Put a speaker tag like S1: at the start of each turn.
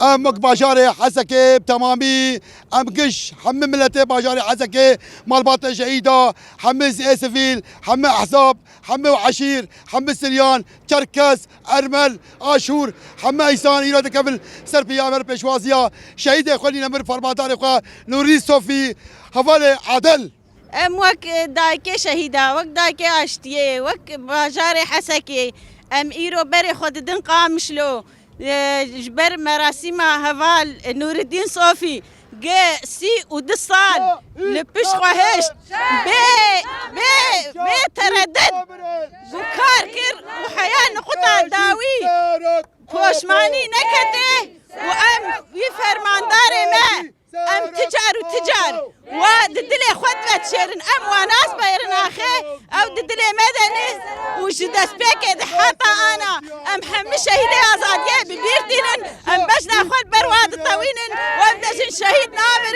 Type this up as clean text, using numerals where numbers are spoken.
S1: ام باجاري حسكه بتمامي ام قش حم ملتي باجاري حسكه مال باطن شهيده حم سيفيل حم احزاب حم وعشير حم سريان تركز ارمل اشور حم ايسان ايراد قبل سربيا مر بشوازيا شهيد خلينا مر فرمادار خو نوري صوفي حواله عدل
S2: ام وك دايكي شهيده وك دايكي اشتيه وك باجاري حسكه ام ايرو بري خود دن قامشلو جبر مراسم هفال نور الدين صوفي جي سي ودصال لبش خهشت بي تردد بكار كر وحياة نقطة داوي كوشماني نكته وام يفرمان داري ما ام تجار وددلي خدمة شيرن ام وناس بيرن اخي او ددلي مدني وجدس بيك حتى انا ام حمي شهيدي ازاديه ببيرتين ام باش ناخذ برواد الطويل وابدش شهيد نامر